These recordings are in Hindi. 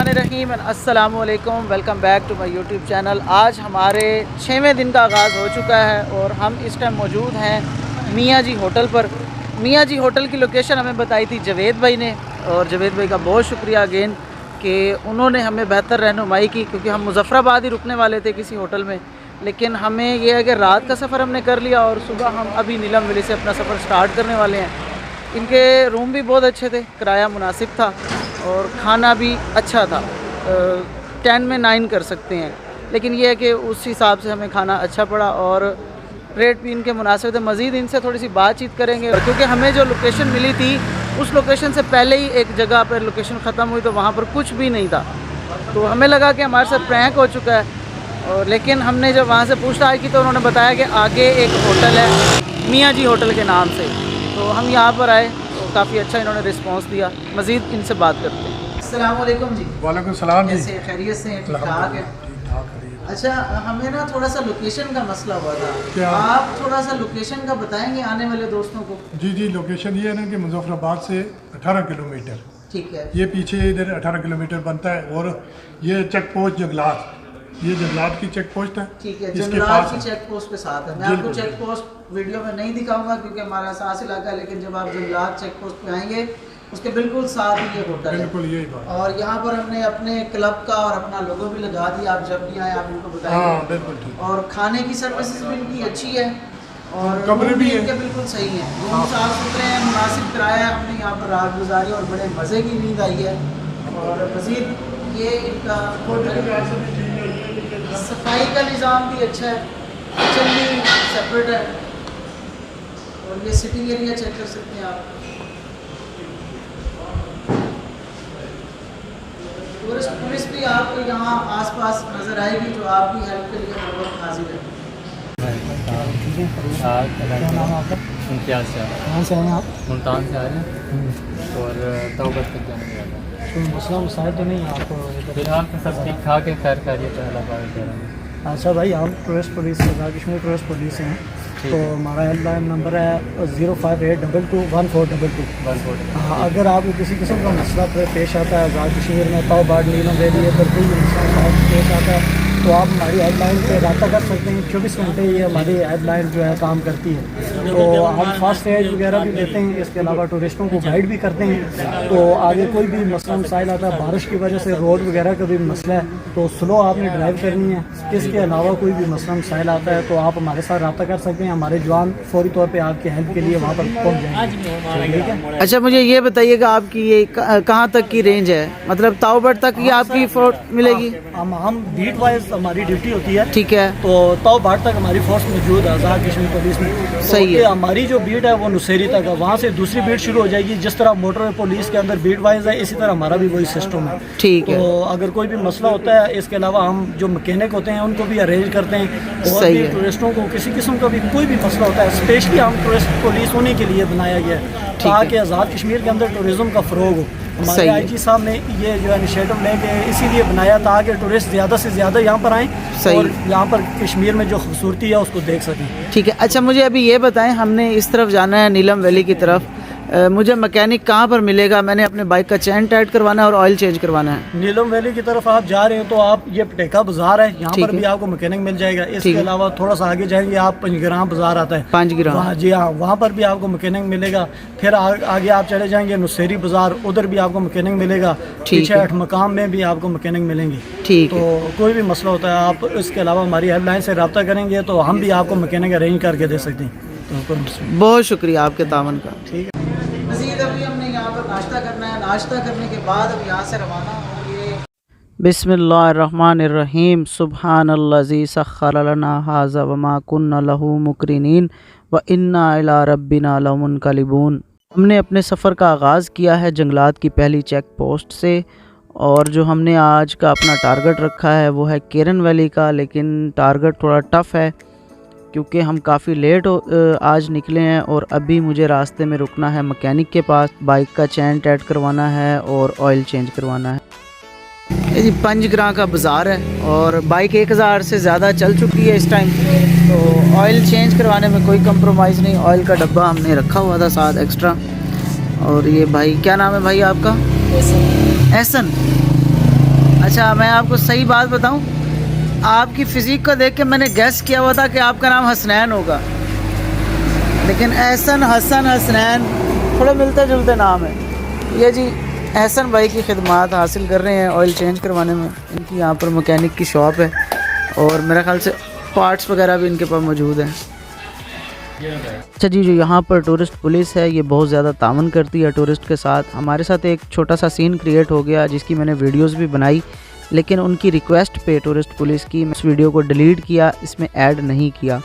बिस्मिल्लाहिर्रहमानिर्रहीम अस्सलामु अलैकुम। Welcome back to my YouTube channel. आज हमारे 6वें दिन का आगाज़ हो चुका है और हम इस टाइम मौजूद हैं मियाँ जी होटल पर। मियाँ जी होटल की लोकेशन हमें बताई थी जवेद भाई ने, और जवेद भाई का बहुत शुक्रिया अगेन कि उन्होंने हमें बेहतर रहनुमाई की, क्योंकि हम मुज़फ़्फ़राबाद ही रुकने वाले थे किसी होटल में, लेकिन हमें यह है कि रात का सफ़र हमने कर लिया और सुबह हम अभी नीलम वैली से अपना सफ़र स्टार्ट करने वाले हैं। इनके रूम भी बहुत अच्छे थे, किराया मुनासिब था और खाना भी अच्छा था। 10 में 9 कर सकते हैं, लेकिन यह है कि उस हिसाब से हमें खाना अच्छा पड़ा और रेट भी इनके मुनासिब थे। मज़ीद इनसे थोड़ी सी बातचीत करेंगे, क्योंकि हमें जो लोकेशन मिली थी उस लोकेशन से पहले ही एक जगह पर लोकेशन ख़त्म हुई तो वहाँ पर कुछ भी नहीं था, तो हमें लगा कि हमारे साथ प्रैंक हो चुका है। और लेकिन हमने जब वहाँ से पूछताछ की तो उन्होंने बताया कि आगे एक होटल है मियाँ जी होटल के नाम से, तो हम यहाँ पर आए तो काफ़ी अच्छा इन्होंने रिस्पांस दिया। मज़ीद इनसे बात करते हैं। अस्सलाम वालेकुम जी। वालेकुम सलाम जी। कैसे खैरियत से हैं? ठीक ठाक है। अच्छा, हमें ना थोड़ा सा लोकेशन का मसला हुआ था, क्या? आप थोड़ा सा लोकेशन का बताएंगे आने वाले दोस्तों को? जी, लोकेशन ये है ना कि मुज़फ़्फ़राबाद से 18 किलोमीटर, ठीक है। ये पीछे इधर 18 किलोमीटर बनता है, और ये चेक पोस्ट जंगलात, ये जंगलात की चेक पोस्ट है। ठीक है, इसके जंगलात पास की है। चेक पोस्ट के साथ है। मैं आपको चेक पोस्ट वीडियो में नहीं दिखाऊंगा क्योंकि हमारा सास इलाका है, लेकिन जब आप जंगलात चेक पोस्ट पे आएंगे उसके बिल्कुल साथ ही ये होटल है। बिल्कुल यही बात। और यहाँ पर हमने अपने क्लब का और अपना लोगो भी लगा दिया, आप जब भी आए आप इनको बताएंगे। हाँ बिल्कुल ठीक। और खाने की सर्विसेज भी इनकी अच्छी है और कमरे भी हैं। इनके बिल्कुल सही हैं, रूम साफ सुथरे हैं, मुनासिब किराया। हमने यहाँ पर रात गुजारी और बड़े मज़े की नींद आई है। और मज़ीद ये इनका होटल, सफाई का निज़ाम भी अच्छा है, किचन भी सेपरेट है, और ये सिटिंग एरिया चेक कर सकते हैं आप। टूरिस्ट पुलिस भी आपको यहाँ आसपास नज़र आएगी जो आपकी हेल्प के लिए हर वक्त हाजिर है। क्या नाम है आपका? इम्तियाज़ से। कहाँ से आए हैं आप? मुल्तान से आ रहे हैं और तौबत तक जाने वाले हैं। कोई मसला मसाइल तो नहीं है आपको? फिलहाल तो सब ठीक ठाक है, खैर खैरियत है, अल्लाह पाक के रहम। अच्छा भाई, हम टूरिस्ट पुलिस से कश्मीर टूरिस्ट पुलिस हैं, तो हमारा हेल्पलाइन नंबर है 058221422। हाँ, अगर आपको किसी किस्म का मसला पेश आता है आज़ाद कश्मीर में, ताऊ बाट नीलम वैली अगर कोई भी मसला पेश आता है तो आप हमारी हेल्पलाइन पे रब्ता कर सकते हैं। 24 घंटे ये हमारी हेल्पलाइन जो है काम करती है, तो हम फास्ट एड वगैरह भी देते हैं। इसके अलावा टूरिस्टों को गाइड भी करते हैं, तो आगे कोई भी मसला मसाइल आता है, बारिश की वजह से रोड वगैरह का भी मसला है तो स्लो आपने ड्राइव करनी है। इसके अलावा कोई भी मसला मसाइल आता है तो आप हमारे साथ रब्ता कर सकते हैं। हमारे जवान फौरी तौर पर आपकी हेल्प के लिए वहाँ पर पहुँच जाएंगे, ठीक है? अच्छा, मुझे ये बताइएगा आपकी ये कहाँ तक की रेंज है, मतलब ताऊबट तक ये आपकी फोर्स मिलेगी? हम बीट वाइज हमारी ड्यूटी होती है, ठीक है। तो ताऊ बाट तक हमारी फोर्स मौजूद है आज़ाद कश्मीर पुलिस में। सही है। हमारी जो बीट है वो नुसेरी तक है, वहाँ से दूसरी बीट शुरू हो जाएगी। जिस तरह मोटर पुलिस के अंदर बीट वाइज है, इसी तरह हमारा भी वही सिस्टम है। ठीक है। तो अगर कोई भी मसला होता है, इसके अलावा हम जो मैकेनिक होते हैं उनको भी अरेंज करते हैं, और सही भी है। टूरिस्टों को किसी किस्म का भी कोई भी मसला होता है, स्पेशली हम टूरिस्ट पुलिस उन्हीं के लिए बनाया गया है ताकि आज़ाद कश्मीर के अंदर टूरिज़्म का फ़रोग हो। हमारे IG साहब ने ये जो इनिशिएटिव लेके इसीलिए बनाया ताकि टूरिस्ट ज़्यादा से ज़्यादा यहाँ पर आएँ और यहाँ पर कश्मीर में जो खूबसूरती है उसको देख सकें। ठीक है। अच्छा, मुझे अभी ये बताएं, हमने इस तरफ जाना है नीलम वैली की तरफ, मुझे मैकेनिक कहाँ पर मिलेगा? मैंने अपने बाइक का चैन टाइट करवाना है और ऑयल चेंज करवाना है। नीलम वैली की तरफ आप जा रहे हैं तो आप ये पटेका बाजार है, यहाँ पर भी आपको मैकेनिक मिल जाएगा। इसके अलावा थोड़ा सा आगे जाएंगे आप, पंजग्राम बाजार आता है, 5 ग्राम। जी हाँ, वहाँ पर भी आपको मैकेनिक मिलेगा। फिर आगे आप चले जाएंगे नुसेरी बाजार, उधर भी आपको मैकेनिक मिलेगा। पीछे 8 मकाम में भी आपको मैकेनिक मिलेंगे। ठीक तो कोई भी मसला होता है आप इसके अलावा हमारी हेल्पलाइन से रब्ता करेंगे तो हम भी आपको मैकेनिक अरेंज करके दे सकते हैं। तो बहुत शुक्रिया आपके तावन का। ठीक है। मज़ीद अभी हमने यहाँ पर नाश्ता करना है, नाश्ता करने के बाद अब यहाँ से रवाना होंगे। बिस्मिल्लाहिर्रहमानिर्रहीम। सुब्हानल्लज़ी सख्खर लना हाज़ा वमा कुन्ना लहू मुक़रिनीन व इन्ना इला रब्बिना लमुनक़लिबून। हमने अपने सफ़र का आगाज़ किया है जंगलात की पहली चेक पोस्ट से, और जो हमने आज का अपना टारगेट रखा है वो है केरन वैली का, लेकिन टारगेट थोड़ा टफ़ है क्योंकि हम काफ़ी लेट आज निकले हैं और अभी मुझे रास्ते में रुकना है मैकेनिक के पास, बाइक का चैन टाइट करवाना है और ऑयल चेंज करवाना है। ये 5 ग्राम का बाज़ार है और बाइक 1000 से ज़्यादा चल चुकी है इस टाइम, तो ऑयल चेंज करवाने में कोई कंप्रोमाइज़ नहीं। ऑयल का डब्बा हमने रखा हुआ था साथ एक्स्ट्रा। और ये भाई, क्या नाम है भाई आपका? एहसन। अच्छा, मैं आपको सही बात बताऊं, आपकी फ़िज़िक को देख के मैंने गैस किया हुआ था कि आपका नाम हसनैन होगा, लेकिन एहसन, हसन, हसनैन थोड़े मिलते जुलते नाम है। ये जी एहसन भाई की खिदमत हासिल कर रहे हैं ऑयल चेंज करवाने में। इनकी यहाँ पर मैकेनिक की शॉप है और मेरे ख्याल से पार्ट्स वगैरह भी इनके पास मौजूद हैं। अच्छा जी, जो यहाँ पर टूरिस्ट पुलिस है ये बहुत ज़्यादा तावन करती है टूरिस्ट के साथ। हमारे साथ एक छोटा सा सीन क्रिएट हो गया जिसकी मैंने वीडियोस भी बनाई, लेकिन उनकी रिक्वेस्ट पे टूरिस्ट पुलिस की मैं इस वीडियो को डिलीट किया, इसमें ऐड नहीं किया।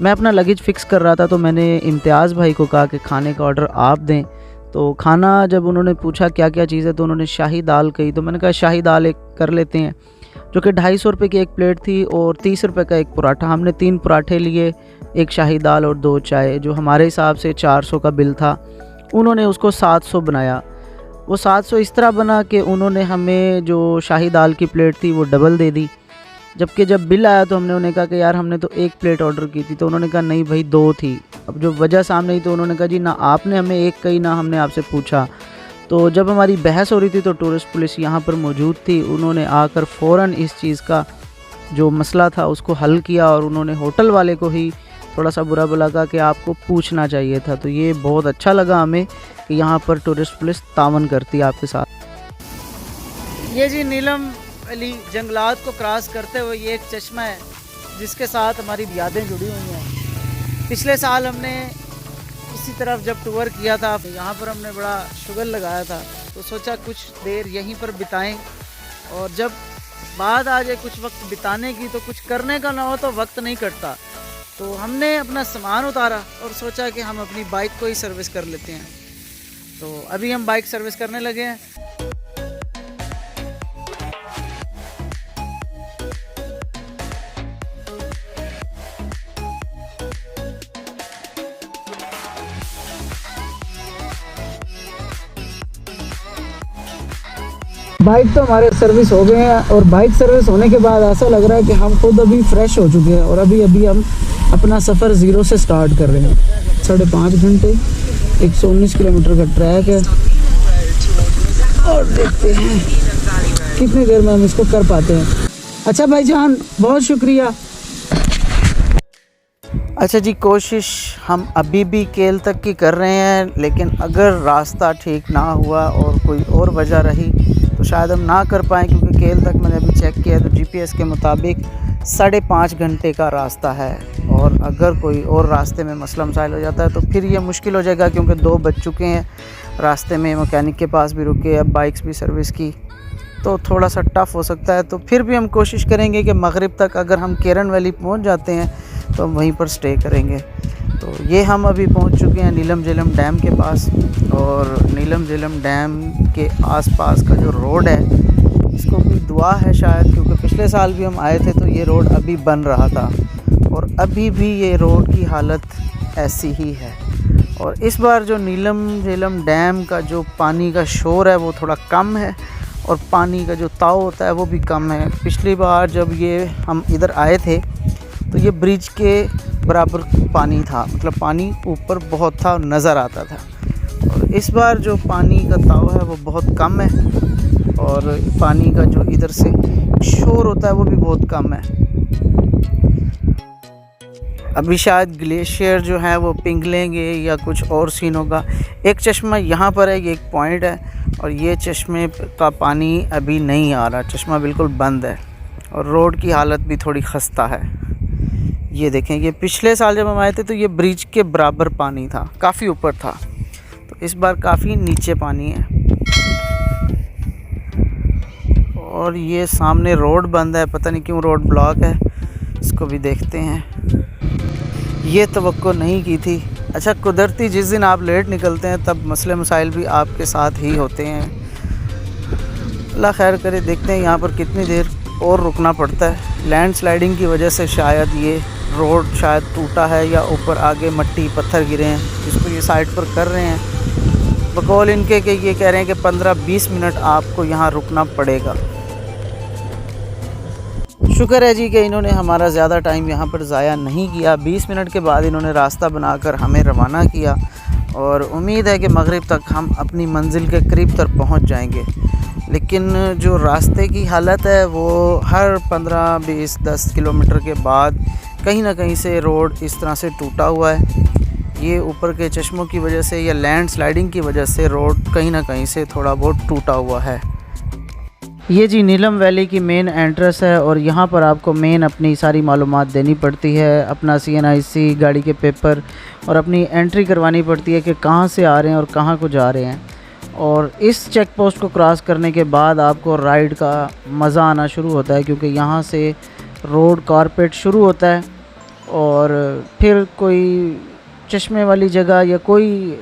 मैं अपना लगेज फ़िक्स कर रहा था तो मैंने इम्तियाज़ भाई को कहा कि खाने का ऑर्डर आप दें। तो खाना जब उन्होंने पूछा क्या क्या चीज़ है तो उन्होंने शाही दाल कही, तो मैंने कहा शाही दाल एक कर लेते हैं, जो कि 250 रुपये की एक प्लेट थी और 30 रुपये का एक पराठा। हमने 3 पराठे लिए, एक शाही दाल और 2 चाय, जो हमारे हिसाब से 400 का बिल था। उन्होंने उसको 700 बनाया। वो 700 इस तरह बना कि उन्होंने हमें जो शाही दाल की प्लेट थी वो डबल दे दी, जबकि जब बिल आया तो हमने उन्हें कहा कि यार हमने तो 1 प्लेट ऑर्डर की थी, तो उन्होंने कहा नहीं भाई 2 थी। अब जो वजह सामने ही, तो उन्होंने कहा जी ना आपने हमें 1 कही ना हमने आपसे पूछा। तो जब हमारी बहस हो रही थी तो टूरिस्ट पुलिस यहाँ पर मौजूद थी, उन्होंने आकर फ़ौरन इस चीज़ का जो मसला था उसको हल किया और उन्होंने होटल वाले को ही थोड़ा सा बुरा भला कहा कि आपको पूछना चाहिए था। तो ये बहुत अच्छा लगा हमें कि यहाँ पर टूरिस्ट पुलिस तावन करती है आपके साथ। ये जी नीलम वैली जंगलात को क्रॉस करते हुए ये एक चश्मा है जिसके साथ हमारी यादें जुड़ी हुई हैं। पिछले साल हमने इसी तरफ जब टूर किया था, यहाँ पर हमने बड़ा शुगर लगाया था, तो सोचा कुछ देर यहीं पर बिताएं, और जब बात आ जाए कुछ वक्त बिताने की तो कुछ करने का ना हो तो वक्त नहीं कटता। तो हमने अपना सामान उतारा और सोचा कि हम अपनी बाइक को ही सर्विस कर लेते हैं। तो अभी हम बाइक सर्विस करने लगे हैं। बाइक तो हमारे सर्विस हो गए हैं और बाइक सर्विस होने के बाद ऐसा लग रहा है कि हम खुद अभी फ्रेश हो चुके हैं और अभी हम अपना सफ़र ज़ीरो से स्टार्ट कर रहे हैं। 5.5 घंटे 119 किलोमीटर का ट्रैक है और देखते हैं कितनी देर में हम इसको कर पाते हैं। अच्छा भाईजान, बहुत शुक्रिया। अच्छा जी, कोशिश हम अभी भी केल तक की कर रहे हैं, लेकिन अगर रास्ता ठीक ना हुआ और कोई और वजह रही तो शायद हम ना कर पाएँ, क्योंकि केल तक मैंने अभी चेक किया तो जीपीएस के मुताबिक 5.5 घंटे का रास्ता है। और अगर कोई और रास्ते में मसला मसाइल हो जाता है तो फिर ये मुश्किल हो जाएगा, क्योंकि 2 बज चुके हैं, रास्ते में मैकेनिक के पास भी रुके, अब बाइक्स भी सर्विस की, तो थोड़ा सा टफ़ हो सकता है। तो फिर भी हम कोशिश करेंगे कि मगरिब तक अगर हम केरन वैली पहुंच जाते हैं तो हम वहीं पर स्टे करेंगे। तो ये हम अभी पहुंच चुके हैं नीलम झेलम डैम के पास, और नीलम झेलम डैम के आसपास का जो रोड है इसको भी दुआ है शायद, क्योंकि पिछले साल भी हम आए थे तो ये रोड अभी बन रहा था और अभी भी ये रोड की हालत ऐसी ही है। और इस बार जो नीलम झेलम डैम का जो पानी का शोर है वो थोड़ा कम है और पानी का जो ताव होता है वो भी कम है। पिछली बार जब ये हम इधर आए थे तो ये ब्रिज के बराबर पानी था, मतलब पानी ऊपर बहुत था और नज़र आता था। और इस बार जो पानी का ताव है वो बहुत कम है और पानी का जो इधर से शोर होता है वो भी बहुत कम है। अभी शायद ग्लेशियर जो है वो पिघलेंगे या कुछ और सीन होगा। एक चश्मा यहाँ पर है, ये एक पॉइंट है, और ये चश्मे का पानी अभी नहीं आ रहा, चश्मा बिल्कुल बंद है और रोड की हालत भी थोड़ी खस्ता है। ये देखें, ये पिछले साल जब हम आए थे तो ये ब्रिज के बराबर पानी था, काफ़ी ऊपर था, तो इस बार काफ़ी नीचे पानी है। और ये सामने रोड बंद है, पता नहीं क्यों रोड ब्लॉक है, इसको भी देखते हैं। ये तवक्को नहीं की थी। अच्छा, कुदरती जिस दिन आप लेट निकलते हैं तब मसले मसाइल भी आपके साथ ही होते हैं। अल्लाह खैर करे, देखते हैं यहाँ पर कितनी देर और रुकना पड़ता है। लैंडस्लाइडिंग की वजह से शायद ये रोड शायद टूटा है या ऊपर आगे मट्टी पत्थर गिरे हैं, जिसको ये साइड पर कर रहे हैं। बकौल इनके कि ये कह रहे हैं कि 15-20 मिनट आपको यहाँ रुकना पड़ेगा। शुक्र है जी कि इन्होंने हमारा ज़्यादा टाइम यहाँ पर ज़ाया नहीं किया। 20 मिनट के बाद इन्होंने रास्ता बनाकर हमें रवाना किया और उम्मीद है कि मगरिब तक हम अपनी मंजिल के करीब तक पहुँच जाएंगे। लेकिन जो रास्ते की हालत है वो हर 15, 20, 10 किलोमीटर के बाद कहीं ना कहीं से रोड इस तरह से टूटा हुआ है। ये ऊपर के चश्मों की वजह से या लैंड स्लाइडिंग की वजह से रोड कहीं ना कहीं से थोड़ा बहुत टूटा हुआ है। ये जी नीलम वैली की मेन एंट्रेंस है और यहाँ पर आपको मेन अपनी सारी मालूमात देनी पड़ती है, अपना CNIC, गाड़ी के पेपर और अपनी एंट्री करवानी पड़ती है कि कहाँ से आ रहे हैं और कहाँ को जा रहे हैं। और इस चेक पोस्ट को क्रॉस करने के बाद आपको राइड का मज़ा आना शुरू होता है, क्योंकि यहाँ से रोड कारपेट शुरू होता है और फिर कोई चश्मे वाली जगह या कोई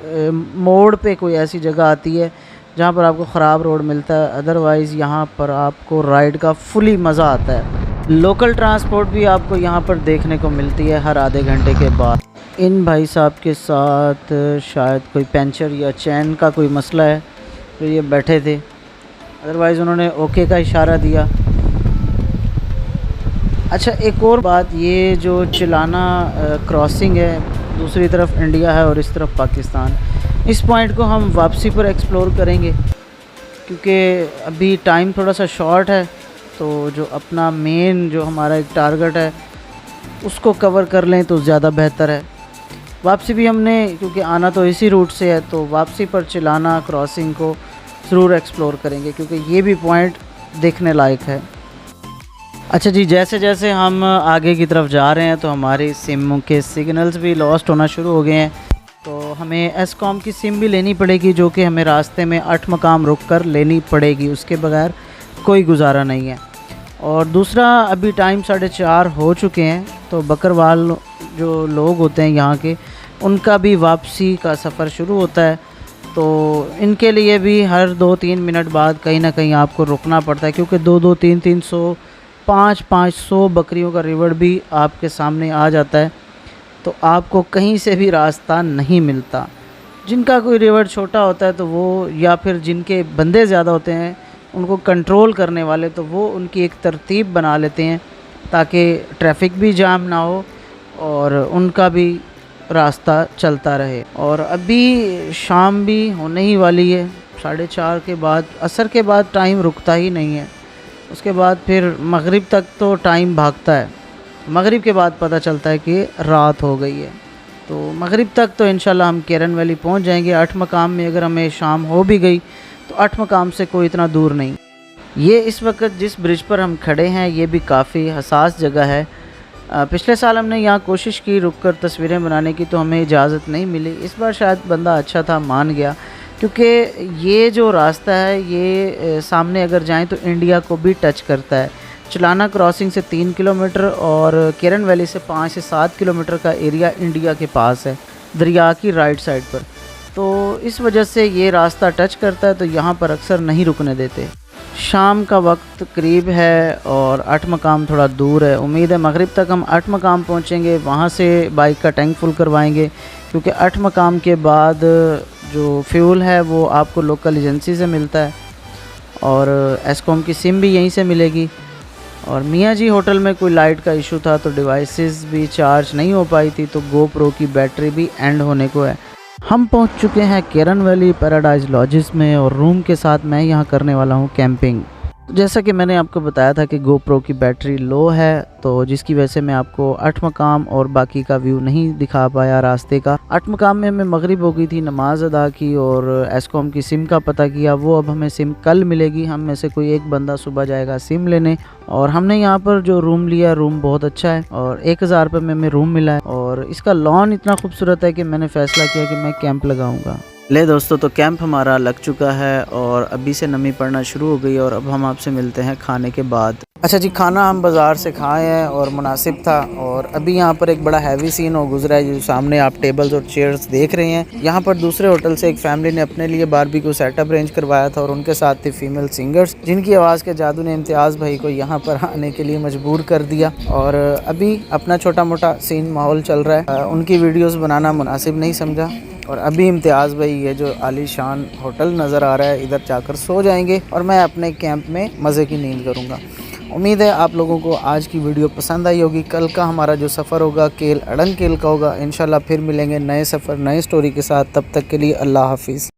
मोड़ पे कोई ऐसी जगह आती है जहाँ पर आपको ख़राब रोड मिलता है। अदरवाइज़ यहाँ पर आपको राइड का फुली मज़ा आता है। लोकल ट्रांसपोर्ट भी आपको यहाँ पर देखने को मिलती है हर आधे घंटे के बाद। इन भाई साहब के साथ शायद कोई पंचर या चैन का कोई मसला है तो ये बैठे थे, अदरवाइज़ उन्होंने ओके का इशारा दिया। अच्छा, एक और बात, ये जो चिलाना क्रॉसिंग है, दूसरी तरफ इंडिया है और इस तरफ पाकिस्तान, इस पॉइंट को हम वापसी पर एक्सप्लोर करेंगे क्योंकि अभी टाइम थोड़ा सा शॉर्ट है। तो जो अपना मेन जो हमारा एक टारगेट है उसको कवर कर लें तो ज़्यादा बेहतर है। वापसी भी हमने, क्योंकि आना तो इसी रूट से है, तो वापसी पर चिलाना क्रॉसिंग को ज़रूर एक्सप्लोर करेंगे क्योंकि ये भी पॉइंट देखने लायक है। अच्छा जी, जैसे जैसे हम आगे की तरफ जा रहे हैं तो हमारी सिम के सिग्नल्स भी लॉस्ट होना शुरू हो गए हैं, तो हमें एस्कॉम की सिम भी लेनी पड़ेगी जो कि हमें रास्ते में 8 मकाम रुक कर लेनी पड़ेगी, उसके बगैर कोई गुजारा नहीं है। और दूसरा, अभी टाइम 4:30 हो चुके हैं, तो बकरवाल जो लोग होते हैं यहाँ के, उनका भी वापसी का सफ़र शुरू होता है, तो इनके लिए भी हर 2-3 मिनट बाद कहीं ना कहीं आपको रुकना पड़ता है, क्योंकि 2-2, 300, 500 बकरियों का रिवड़ भी आपके सामने आ जाता है, तो आपको कहीं से भी रास्ता नहीं मिलता। जिनका कोई रिवड़ छोटा होता है तो वो, या फिर जिनके बंदे ज़्यादा होते हैं उनको कंट्रोल करने वाले, तो वो उनकी एक तरतीब बना लेते हैं ताकि ट्रैफिक भी जाम ना हो और उनका भी रास्ता चलता रहे। और अभी शाम भी होने ही वाली है, 4:30 के बाद, असर के बाद टाइम रुकता ही नहीं है, उसके बाद फिर मगरिब तक तो टाइम भागता है। मगरिब के बाद पता चलता है कि रात हो गई है, तो मगरिब तक तो इंशाल्लाह हम केरन वैली पहुंच जाएंगे। 8 मकाम में अगर हमें शाम हो भी गई तो 8 मकाम से कोई इतना दूर नहीं। ये इस वक्त जिस ब्रिज पर हम खड़े हैं ये भी काफ़ी हसास जगह है। पिछले साल हमने यहाँ कोशिश की रुककर तस्वीरें बनाने की, तो हमें इजाज़त नहीं मिली। इस बार शायद बंदा अच्छा था, मान गया, क्योंकि ये जो रास्ता है ये सामने अगर जाएं तो इंडिया को भी टच करता है। चिलाना क्रॉसिंग से 3 किलोमीटर और केरन वैली से 5 से 7 किलोमीटर का एरिया इंडिया के पास है, दरिया की राइट साइड पर, तो इस वजह से ये रास्ता टच करता है, तो यहाँ पर अक्सर नहीं रुकने देते। शाम का वक्त करीब है और 8 मकाम थोड़ा दूर है। उम्मीद है मगरिब तक हम 8 मकाम पहुँचेंगे, वहाँ से बाइक का टैंक फुल करवाएंगे, क्योंकि 8 मकाम के बाद जो फ्यूल है वो आपको लोकल एजेंसी से मिलता है और एस्कॉम की सिम भी यहीं से मिलेगी। और मियाँ जी होटल में कोई लाइट का इशू था तो डिवाइसेस भी चार्ज नहीं हो पाई थी, तो GoPro की बैटरी भी एंड होने को है। हम पहुंच चुके हैं केरन वैली पैराडाइज लॉजेस में और रूम के साथ मैं यहाँ करने वाला हूँ कैंपिंग। जैसा कि मैंने आपको बताया था कि GoPro की बैटरी लो है, तो जिसकी वजह से मैं आपको 8 मकाम और बाकी का व्यू नहीं दिखा पाया रास्ते का। 8 मकाम में हमें मगरिब हो गई थी, नमाज अदा की और एस्कॉम की सिम का पता किया। वो अब हमें सिम कल मिलेगी, हम में से कोई एक बंदा सुबह जाएगा सिम लेने। और हमने यहाँ पर जो रूम लिया, रूम बहुत अच्छा है और 1000 रुपये में हमें रूम मिला है और इसका लॉन इतना खूबसूरत है कि मैंने फ़ैसला किया कि मैं कैंप लगाऊँगा। ले दोस्तों, तो कैंप हमारा लग चुका है और अभी से नमी पड़ना शुरू हो गई और अब हम आपसे मिलते हैं खाने के बाद। अच्छा जी, खाना हम बाज़ार से खाए हैं और मुनासिब था। और अभी यहाँ पर एक बड़ा हैवी सीन हो गुजरा है, जो सामने आप टेबल्स और चेयर्स देख रहे हैं। यहाँ पर दूसरे होटल से एक फैमिली ने अपने लिए बारबेक्यू सेटअप अरेंज करवाया था और उनके साथ थी फीमेल सिंगर्स, जिनकी आवाज़ के जादू ने इम्तियाज़ भाई को यहाँ पर आने के लिए मजबूर कर दिया। और अभी अपना छोटा मोटा सीन माहौल चल रहा है, उनकी वीडियोज़ बनाना मुनासिब नहीं समझा और अभी इम्तियाज़ भाई ये जो आलीशान होटल नज़र आ रहा है इधर जाकर सो जाएंगे और मैं अपने कैंप में मज़े की नींद करूँगा। उम्मीद है आप लोगों को आज की वीडियो पसंद आई होगी। कल का हमारा जो सफ़र होगा केल अड़न केल का होगा। इंशाल्लाह फिर मिलेंगे नए सफ़र नए स्टोरी के साथ। तब तक के लिए अल्लाह हाफिज़।